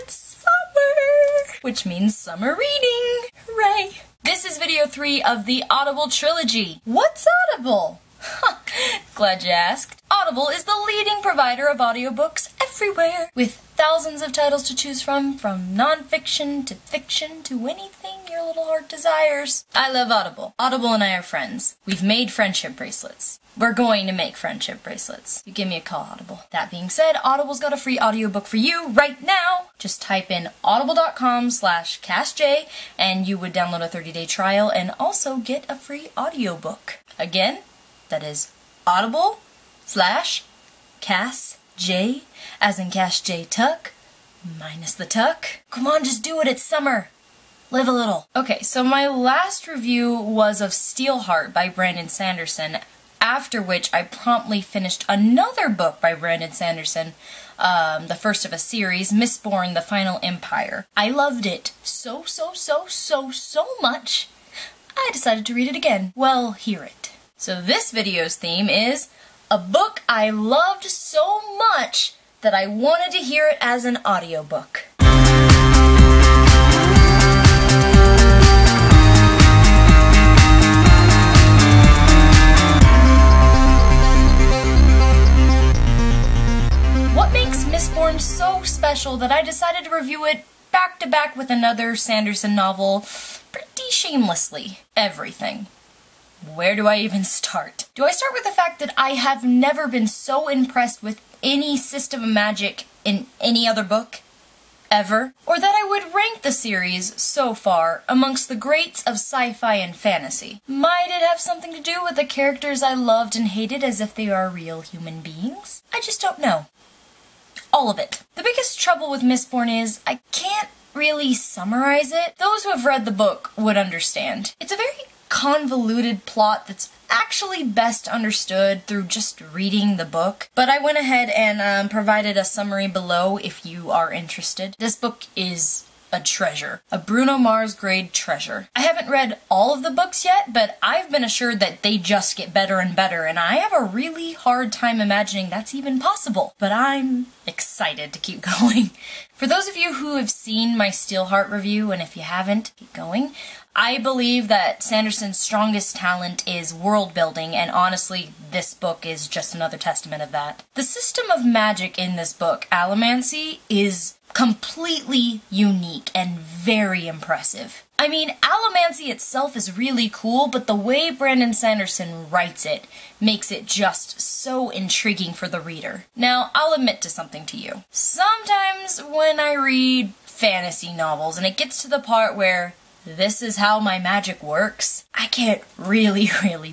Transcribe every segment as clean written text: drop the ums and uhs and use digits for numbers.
it's summer! Which means summer reading! Hooray! This is video 3 of the Audible trilogy. What's Audible? Glad you asked. Audible is the leading provider of audiobooks everywhere, with thousands of titles to choose from non-fiction to fiction to anything your little heart desires. I love Audible. Audible and I are friends. We've made friendship bracelets. We're going to make friendship bracelets. You give me a call, Audible. That being said, Audible's got a free audiobook for you right now. Just type in audible.com/CassJ and you would download a 30-day trial and also get a free audiobook. Again, that is audible/CassJ, as in CassJayTuck, minus the tuck. Come on, just do it, it's summer. Live a little. Okay, so my last review was of Steelheart by Brandon Sanderson, after which I promptly finished another book by Brandon Sanderson, the first of a series, Mistborn, The Final Empire. I loved it so much, I decided to read it again. Well, hear it. So this video's theme is a book I loved so much that I wanted to hear it as an audiobook. What makes Mistborn so special that I decided to review it back to back with another Sanderson novel pretty shamelessly? Everything. Where do I even start? Do I start with the fact that I have never been so impressed with any system of magic in any other book? Ever? Or that I would rank the series, so far, amongst the greats of sci-fi and fantasy? Might it have something to do with the characters I loved and hated as if they are real human beings? I just don't know. All of it. The biggest trouble with Mistborn is I can't really summarize it. Those who have read the book would understand. It's a very convoluted plot that's actually best understood through just reading the book, but I went ahead and provided a summary below if you are interested. This book is a treasure. A Bruno Mars grade treasure. I haven't read all of the books yet, but I've been assured that they just get better and better, and I have a really hard time imagining that's even possible. But I'm excited to keep going. For those of you who have seen my Steelheart review, and if you haven't, keep going, I believe that Sanderson's strongest talent is world building, and honestly, this book is just another testament of that. The system of magic in this book, Allomancy, is completely unique and very impressive. I mean, Allomancy itself is really cool, but the way Brandon Sanderson writes it makes it just so intriguing for the reader. Now, I'll admit to something to you. Sometimes when I read fantasy novels and it gets to the part where this is how my magic works, I get really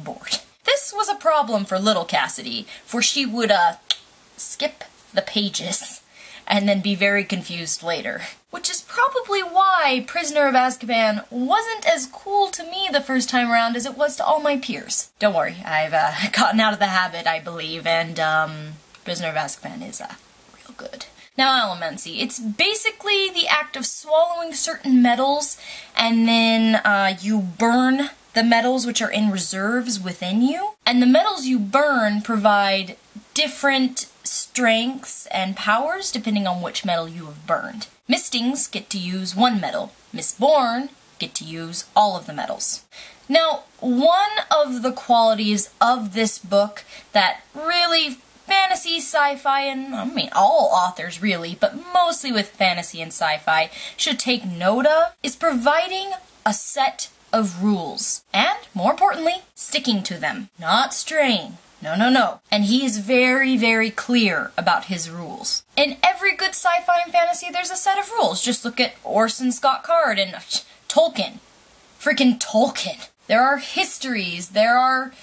bored. This was a problem for little Cassidy, for she would skip the pages and then be very confused later. Which is probably why Prisoner of Azkaban wasn't as cool to me the first time around as it was to all my peers. Don't worry, I've gotten out of the habit, I believe, and Prisoner of Azkaban is real good. Now, Allomancy. It's basically the act of swallowing certain metals, and then you burn the metals which are in reserves within you. And the metals you burn provide different strengths and powers depending on which metal you have burned. Mistings get to use one metal. Mistborn get to use all of the metals. Now, one of the qualities of this book that really fantasy, sci-fi, and I mean all authors really, but mostly with fantasy and sci-fi, should take note of is providing a set of rules. And, more importantly, sticking to them. Not straying. No. And he is very clear about his rules. In every good sci-fi and fantasy, there's a set of rules. Just look at Orson Scott Card and Tolkien. Freaking Tolkien. There are histories, there are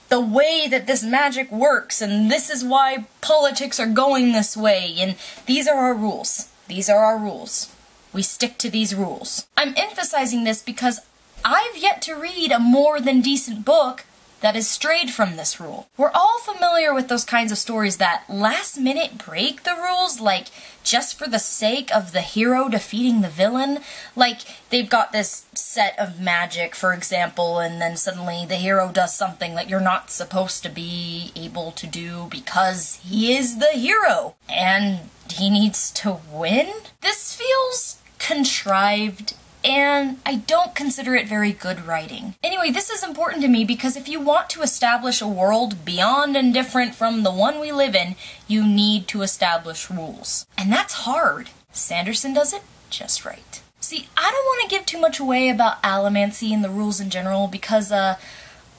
the way that this magic works, and this is why politics are going this way, and these are our rules. These are our rules. We stick to these rules. I'm emphasizing this because I've yet to read a more than decent book that has strayed from this rule. We're all familiar with those kinds of stories that last minute break the rules, like just for the sake of the hero defeating the villain. Like they've got this set of magic, for example, and then suddenly the hero does something that you're not supposed to be able to do because he is the hero and he needs to win. This feels contrived, and I don't consider it very good writing. Anyway, this is important to me because if you want to establish a world beyond and different from the one we live in, you need to establish rules. And that's hard. Sanderson does it just right. See, I don't want to give too much away about Allomancy and the rules in general because a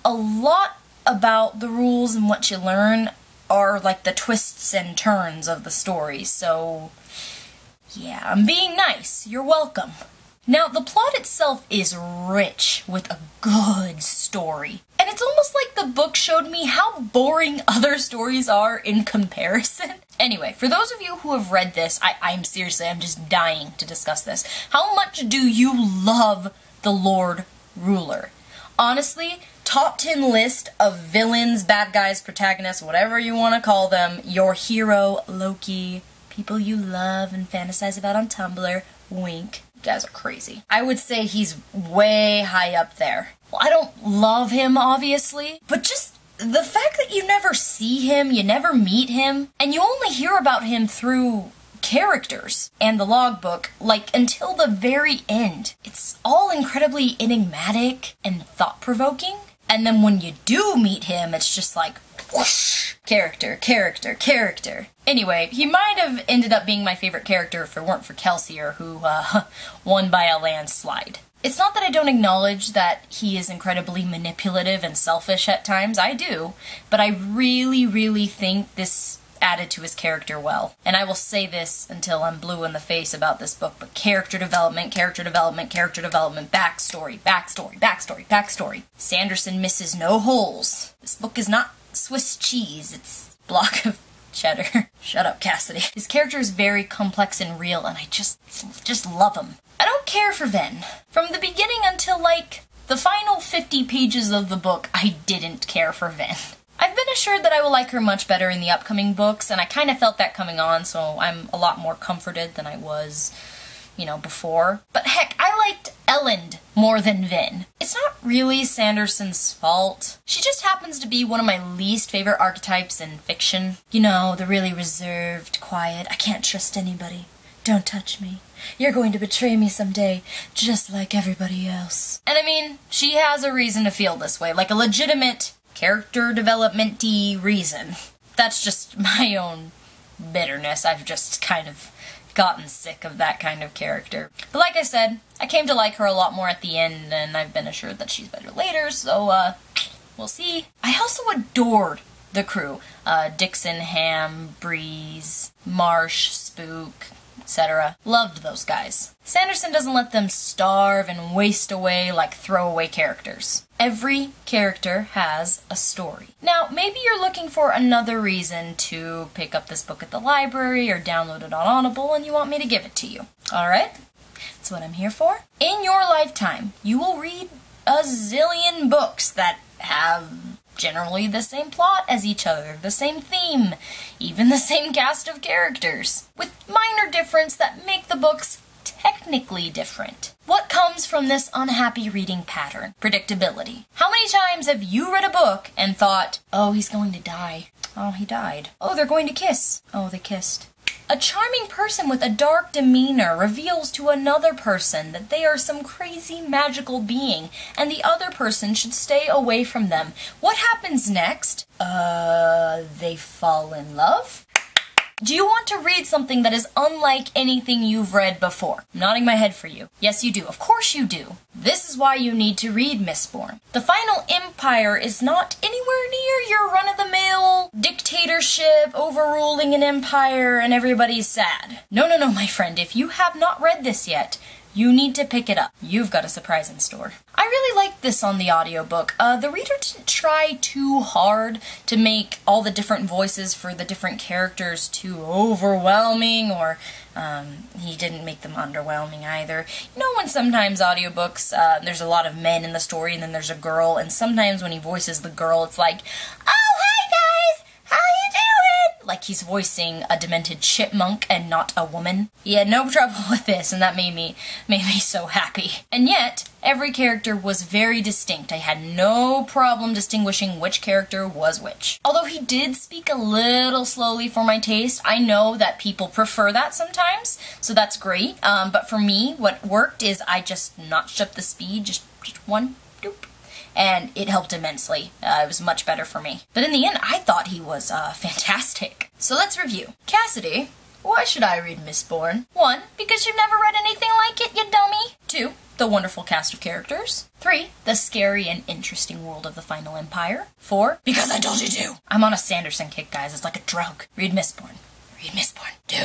lot about the rules and what you learn are like the twists and turns of the story, so yeah, I'm being nice. You're welcome. Now, the plot itself is rich with a good story. And it's almost like the book showed me how boring other stories are in comparison. Anyway, for those of you who have read this, I'm just dying to discuss this. How much do you love the Lord Ruler? Honestly, top 10 list of villains, bad guys, protagonists, whatever you want to call them, your hero, Loki, people you love and fantasize about on Tumblr, wink. You guys are crazy. I would say he's way high up there. Well, I don't love him, obviously, but just the fact that you never see him, you never meet him, and you only hear about him through characters and the logbook, like, until the very end. It's all incredibly enigmatic and thought-provoking, and then when you do meet him, it's just like, whoosh! Character, character, character. Anyway, he might have ended up being my favorite character if it weren't for Kelsier, who, won by a landslide. It's not that I don't acknowledge that he is incredibly manipulative and selfish at times, I do, but I really, really think this added to his character well. And I will say this until I'm blue in the face about this book, but character development, character development, character development, backstory, backstory, backstory, backstory. Sanderson misses no holes. This book is not Swiss cheese, it's a block of cheddar. Shut up, Cassidy. His character is very complex and real, and I just love him. I don't care for Ven. From the beginning until, like, the final 50 pages of the book, I didn't care for Ven. I've been assured that I will like her much better in the upcoming books, and I kind of felt that coming on, so I'm a lot more comforted than I was, you know, before. But heck, I liked Elend more than Ven. It's not really Sanderson's fault. She just happens to be one of my least favorite archetypes in fiction. You know, the really reserved, quiet, I can't trust anybody. Don't touch me. You're going to betray me someday, just like everybody else. And I mean, she has a reason to feel this way, like a legitimate character development-y reason. That's just my own bitterness. I've just kind of gotten sick of that kind of character. But like I said, I came to like her a lot more at the end, and I've been assured that she's better later, so, we'll see. I also adored the crew. Dixon, Ham, Breeze, Marsh, Spook, etc. Loved those guys. Sanderson doesn't let them starve and waste away like throwaway characters. Every character has a story. Now, maybe you're looking for another reason to pick up this book at the library or download it on Audible and you want me to give it to you. Alright? That's what I'm here for. In your lifetime, you will read a zillion books that have generally the same plot as each other, the same theme, even the same cast of characters, with minor difference that make the books technically different. What comes from this unhappy reading pattern? Predictability. How many times have you read a book and thought, oh, he's going to die. Oh, he died. Oh, they're going to kiss. Oh, they kissed. A charming person with a dark demeanor reveals to another person that they are some crazy magical being, and the other person should stay away from them. What happens next? They fall in love? Do you want to read something that is unlike anything you've read before? I'm nodding my head for you. Yes, you do. Of course you do. This is why you need to read Mistborn. The final empire is not anywhere near your run-of-the-mill dictatorship overruling an empire and everybody's sad. No, no, no, my friend. If you have not read this yet, you need to pick it up. You've got a surprise in store. I really liked this on the audiobook. The reader didn't try too hard to make all the different voices for the different characters too overwhelming, or he didn't make them underwhelming either. You know when sometimes audiobooks, there's a lot of men in the story and then there's a girl, and sometimes when he voices the girl it's like, oh, hi guys! How you doing? like he's voicing a demented chipmunk and not a woman. He had no trouble with this, and that made me so happy. And yet, every character was very distinct. I had no problem distinguishing which character was which. Although he did speak a little slowly for my taste, I know that people prefer that sometimes, so that's great. But for me, what worked is I just notched up the speed, just one, doop. And it helped immensely. It was much better for me. But in the end, I thought he was fantastic. So let's review. Cassidy, why should I read Mistborn? 1, because you've never read anything like it, you dummy. 2, the wonderful cast of characters. 3, the scary and interesting world of the Final Empire. 4, because I told you to. I'm on a Sanderson kick, guys. It's like a drug. Read Mistborn. Read Mistborn. Do